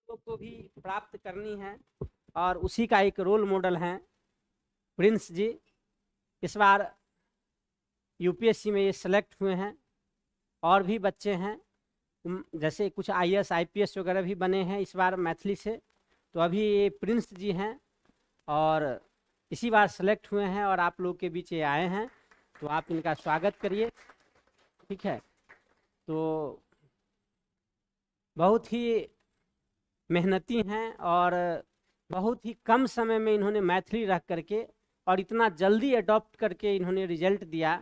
लोग को भी प्राप्त करनी है और उसी का एक रोल मॉडल हैं प्रिंस जी। इस बार यूपीएससी में ये सेलेक्ट हुए हैं और भी बच्चे हैं, जैसे कुछ आईएएस आईपीएस वगैरह भी बने हैं इस बार मैथिली से। तो अभी ये प्रिंस जी हैं और इसी बार सेलेक्ट हुए हैं और आप लोग के बीच ये आए हैं, तो आप इनका स्वागत करिए। ठीक है, तो बहुत ही मेहनती हैं और बहुत ही कम समय में इन्होंने मैथिली रख करके और इतना जल्दी अडॉप्ट करके इन्होंने रिजल्ट दिया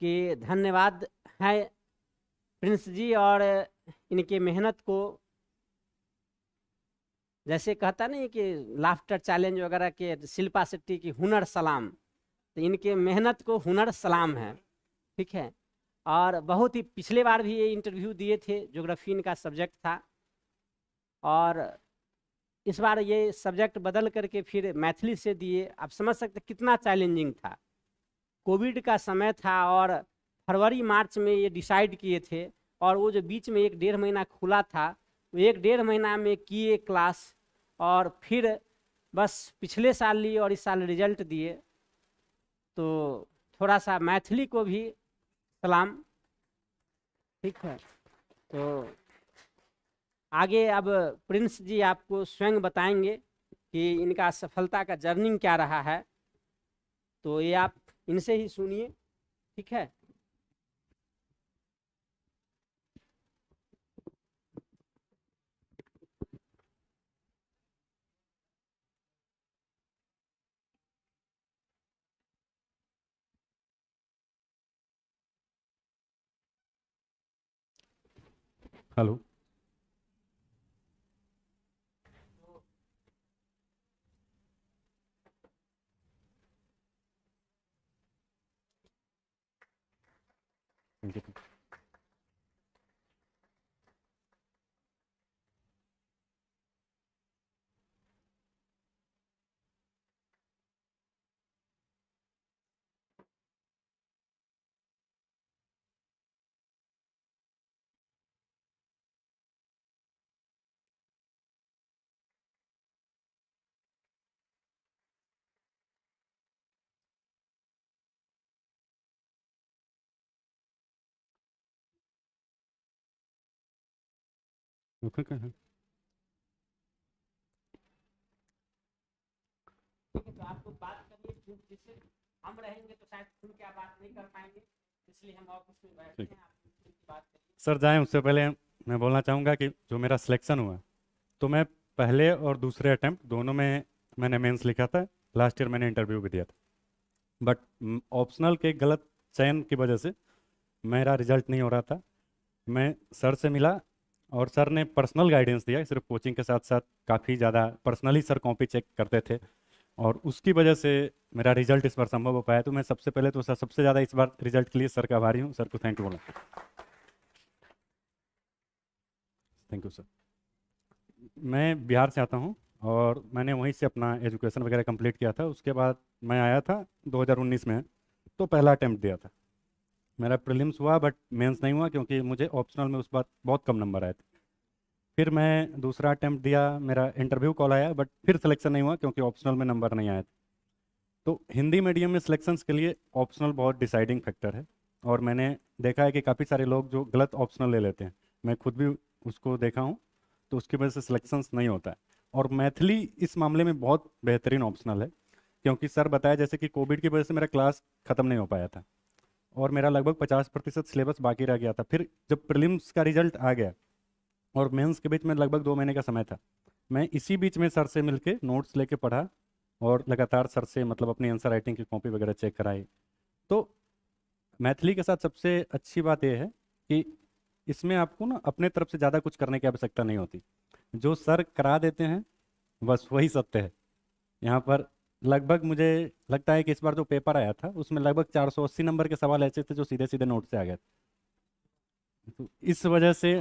कि धन्यवाद है प्रिंस जी। और इनके मेहनत को, जैसे कहता नहीं कि लाफ्टर चैलेंज वगैरह के शिल्पा शेट्टी की हुनर सलाम, तो इनके मेहनत को हुनर सलाम है। ठीक है, और बहुत ही पिछले बार भी ये इंटरव्यू दिए थे, ज्योग्राफी इनका सब्जेक्ट था, और इस बार ये सब्जेक्ट बदल करके फिर मैथिली से दिए। आप समझ सकते कितना चैलेंजिंग था। कोविड का समय था और फरवरी मार्च में ये डिसाइड किए थे, और वो जो बीच में 1-1.5 महीना खुला था, वो 1-1.5 महीना में किए क्लास, और फिर बस पिछले साल लिए और इस साल रिजल्ट दिए। तो थोड़ा सा मैथिली को भी सलाम। ठीक है, तो आगे अब प्रिंस जी आपको स्वयं बताएंगे कि इनका सफलता का जर्नी क्या रहा है, तो ये आप इनसे ही सुनिए। ठीक है। हेलो। ओके है। ठीक है, तो आपको बात करिए, जिससे हम रहेंगे तो शायद खुल के आप बात नहीं कर पाएंगे, इसलिए हम ऑफिस में बैठे ठीक। हैं। आप खुल की बात करिए। सर जाएं उससे पहले मैं बोलना चाहूँगा कि जो मेरा सिलेक्शन हुआ, तो मैं पहले और दूसरे अटेम्प्ट दोनों में मैंने मेंस लिखा था। लास्ट ईयर मैंने इंटरव्यू भी दिया था, बट ऑप्शनल के गलत चयन की वजह से मेरा रिजल्ट नहीं हो रहा था। मैं सर से मिला और सर ने पर्सनल गाइडेंस दिया, सिर्फ कोचिंग के साथ साथ काफ़ी ज़्यादा पर्सनली सर कॉपी चेक करते थे, और उसकी वजह से मेरा रिजल्ट इस बार संभव हो पाया। तो मैं सबसे पहले तो सर सबसे ज़्यादा इस बार रिजल्ट के लिए सर का आभारी हूँ। सर को थैंक यू बोला। Thank you sir. मैं बिहार से आता हूँ और मैंने वहीं से अपना एजुकेशन वगैरह कंप्लीट किया था। उसके बाद मैं आया था 2019 में, तो पहला अटैम्प्ट दिया था। मेरा प्रीलिम्स हुआ बट मेंस नहीं हुआ, क्योंकि मुझे ऑप्शनल में उस बार बहुत कम नंबर आए थे। फिर मैं दूसरा अटैम्प्ट दिया, मेरा इंटरव्यू कॉल आया, बट फिर सिलेक्शन नहीं हुआ क्योंकि ऑप्शनल में नंबर नहीं आए थे। तो हिंदी मीडियम में सिलेक्शंस के लिए ऑप्शनल बहुत डिसाइडिंग फैक्टर है, और मैंने देखा है कि काफ़ी सारे लोग जो गलत ऑप्शनल ले लेते हैं, मैं खुद भी उसको देखा हूँ, तो उसकी वजह से सिलेक्शंस नहीं होता है। और मैथिली इस मामले में बहुत बेहतरीन ऑप्शनल है, क्योंकि सर बताया जैसे कि कोविड की वजह से मेरा क्लास ख़त्म नहीं हो पाया था और मेरा लगभग 50% सिलेबस बाकी रह गया था। फिर जब प्रीलिम्स का रिजल्ट आ गया और मेंस के बीच में लगभग 2 महीने का समय था, मैं इसी बीच में सर से मिलके नोट्स लेके पढ़ा और लगातार सर से मतलब अपनी आंसर राइटिंग की कॉपी वगैरह चेक कराई। तो मैथिली के साथ सबसे अच्छी बात यह है कि इसमें आपको ना अपने तरफ से ज़्यादा कुछ करने की आवश्यकता नहीं होती। जो सर करा देते हैं बस वही सत्य है यहाँ पर। लगभग मुझे लगता है कि इस बार जो पेपर आया था उसमें लगभग 480 नंबर के सवाल ऐसे थे जो सीधे सीधे नोट से आ गए थे। तो इस वजह से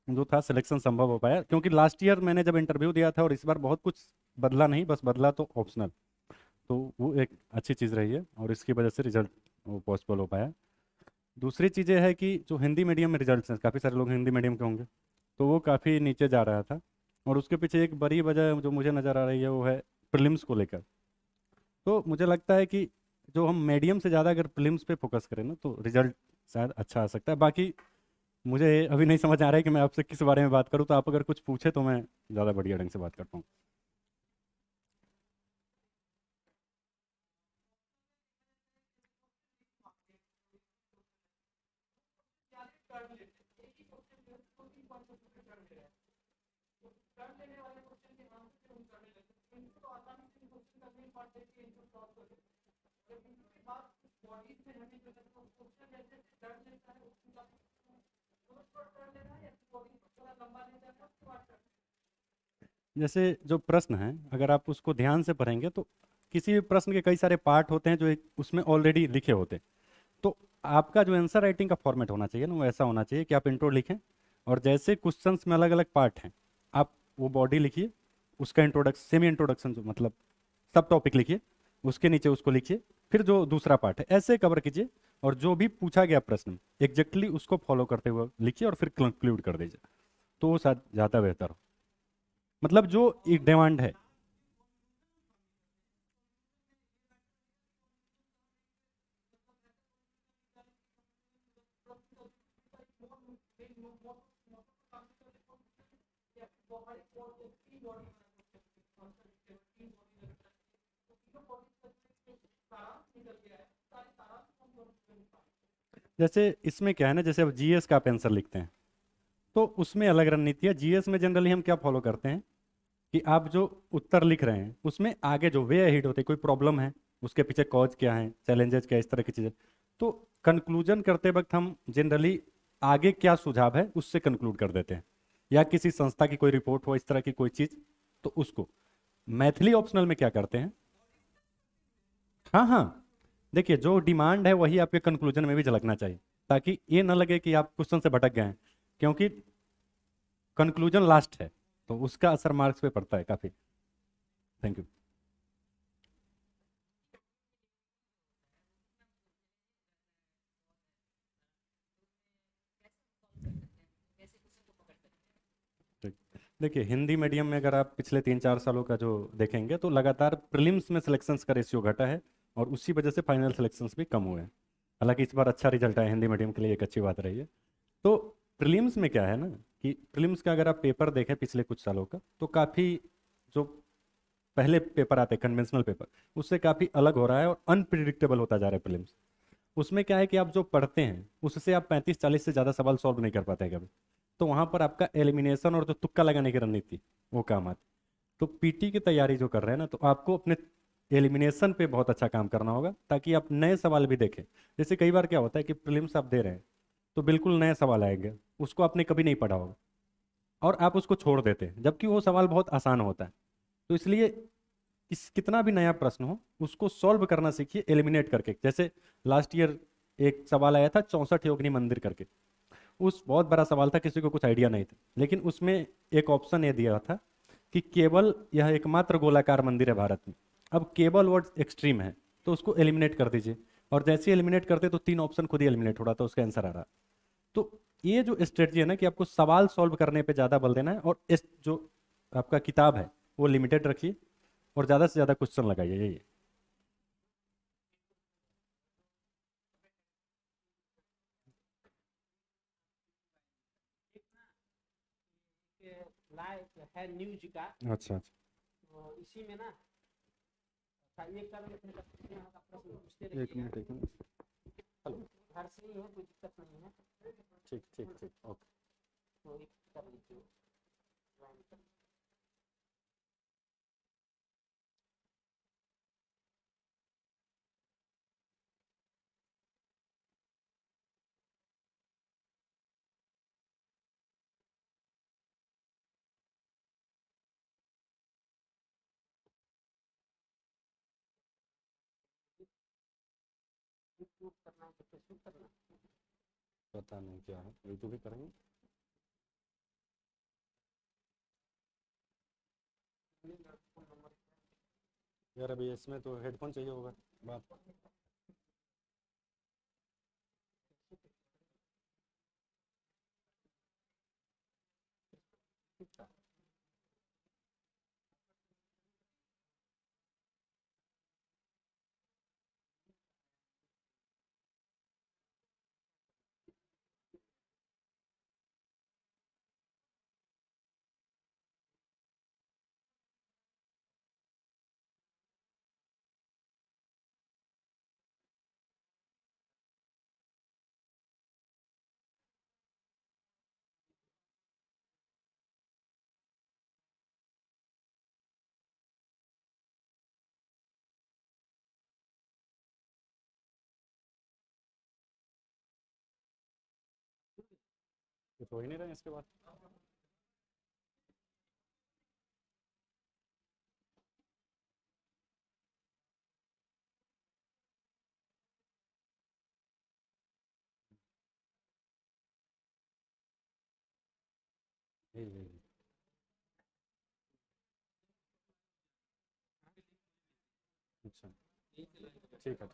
जो था सिलेक्शन संभव हो पाया, क्योंकि लास्ट ईयर मैंने जब इंटरव्यू दिया था और इस बार बहुत कुछ बदला नहीं, बस बदला तो ऑप्शनल। तो वो एक अच्छी चीज़ रही है और इसकी वजह से रिजल्ट वो पॉसिबल हो पाया। दूसरी चीज़ ये है कि जो हिंदी मीडियम में रिजल्ट्स हैं, काफ़ी सारे लोग हिंदी मीडियम के होंगे, तो वो काफ़ी नीचे जा रहा था। और उसके पीछे एक बड़ी वजह जो मुझे नज़र आ रही है वो है प्रीलिम्स को लेकर। तो मुझे लगता है कि जो हम मीडियम से ज़्यादा अगर प्रीलिम्स पे फोकस करें ना तो रिजल्ट शायद अच्छा आ सकता है। बाकी मुझे अभी नहीं समझ आ रहा है कि मैं आपसे किस बारे में बात करूं, तो आप अगर कुछ पूछे तो मैं ज़्यादा बढ़िया ढंग से बात कर पाऊँ। जैसे जो प्रश्न है अगर आप उसको ध्यान से पढ़ेंगे तो किसी भी प्रश्न के कई सारे पार्ट होते हैं जो एक उसमें ऑलरेडी लिखे होते हैं। तो आपका जो आंसर राइटिंग का फॉर्मेट होना चाहिए ना वो ऐसा होना चाहिए कि आप इंट्रो लिखें और जैसे क्वेश्चंस में अलग अलग पार्ट हैं आप वो बॉडी लिखिए, उसका इंट्रोडक्शन सेमी इंट्रोडक्शन जो मतलब सब टॉपिक लिखिए, उसके नीचे उसको लिखिए, फिर जो दूसरा पार्ट है ऐसे कवर कीजिए और जो भी पूछा गया प्रश्न एग्जैक्टली उसको फॉलो करते हुए लिखिए और फिर कंक्लूड कर दीजिए, तो वो शायद ज़्यादा बेहतर हो। मतलब जो एक डिमांड है। जैसे इसमें क्या है ना, जैसे अब जीएस का आप आंसर लिखते हैं तो उसमें अलग रणनीति है। जीएस में जनरली हम क्या फॉलो करते हैं कि आप जो उत्तर लिख रहे हैं उसमें आगे जो वे अहेड होते हैं, कोई प्रॉब्लम है उसके पीछे कॉज क्या है, चैलेंजेस क्या है, इस तरह की चीज़ें। तो कंक्लूजन करते वक्त हम जनरली आगे क्या सुझाव है उससे कंक्लूड कर देते हैं, या किसी संस्था की कोई रिपोर्ट हो इस तरह की कोई चीज़ तो उसको। मैथिली ऑप्शनल में क्या करते हैं। हाँ हाँ, देखिए जो डिमांड है वही आपके कंक्लूजन में भी झलकना चाहिए, ताकि ये ना लगे कि आप क्वेश्चन से भटक गए हैं, क्योंकि कंक्लूजन लास्ट है तो उसका असर मार्क्स पे पड़ता है काफ़ी। Thank you. ठीक। देखिए हिंदी मीडियम में अगर आप पिछले 3-4 सालों का जो देखेंगे तो लगातार प्रीलिम्स में सिलेक्शंस का रेशियो घटा है और उसी वजह से फाइनल सिलेक्शंस भी कम हुए हैं। हालांकि इस बार अच्छा रिजल्ट आया हिंदी मीडियम के लिए, एक अच्छी बात रही है। तो प्रीलिम्स में क्या है ना कि प्रीलिम्स का अगर आप पेपर देखें पिछले कुछ सालों का तो काफ़ी जो पहले पेपर आते हैं कन्वेंशनल पेपर उससे काफ़ी अलग हो रहा है और अनप्रिडिक्टेबल होता जा रहा है प्रीलिम्स। उसमें क्या है कि आप जो पढ़ते हैं उससे आप 35-40 से ज़्यादा सवाल सॉल्व नहीं कर पाते हैं कभी। तो वहाँ पर आपका एलिमिनेशन और जो तुक्का लगाने की रणनीति वो काम आती। तो पीटी की तैयारी जो कर रहे हैं ना तो आपको अपने एलिमिनेशन पे बहुत अच्छा काम करना होगा ताकि आप नए सवाल भी देखें। जैसे कई बार क्या होता है कि प्रीलिम्स आप दे रहे हैं तो बिल्कुल नए सवाल आएंगे, उसको आपने कभी नहीं पढ़ा होगा और आप उसको छोड़ देते हैं जबकि वो सवाल बहुत आसान होता है। तो इसलिए कितना भी नया प्रश्न हो उसको सॉल्व करना सीखिए एलिमिनेट करके। जैसे लास्ट ईयर एक सवाल आया था 64 योगिनी मंदिर करके, उस बहुत बड़ा सवाल था, किसी को कुछ आइडिया नहीं था, लेकिन उसमें एक ऑप्शन ये दिया था कि केवल यह एकमात्र गोलाकार मंदिर है भारत में। अब केवल वर्ड एक्सट्रीम है तो उसको एलिमिनेट कर दीजिए, और जैसे ही एलिमिनेट करते तो 3 ऑप्शन खुद ही एलिमिनेट हो रहा था, उसका आंसर आ रहा। तो ये जो स्ट्रेटजी है ना कि आपको सवाल सॉल्व करने पे ज़्यादा बल देना है और इस जो आपका किताब है वो लिमिटेड रखिए और ज़्यादा से ज़्यादा क्वेश्चन लगाइए, यही है। लाइव है न्यूज का। अच्छा अच्छा। तो इसी में ना ये कर लेते हैं, यहाँ का प्रश्न पूछते एक रहिएगा। मिनट एक मिनट। हेलो। घर से ही है, कोई दिक्कत नहीं है। ठीक ठीक ठीक, ओके। तो एक कर लीजिए, ज्वाइन कर लीजिए। यूट्यूब करना है तो फेसबुक करना है। पता नहीं क्या है, यूट्यूब ही करेंगे। फोन नंबर यार अभी इसमें तो हेडफोन चाहिए होगा बात। कुछ हो ही नहीं रहा है इसके बाद। यही अच्छा, ठीक है।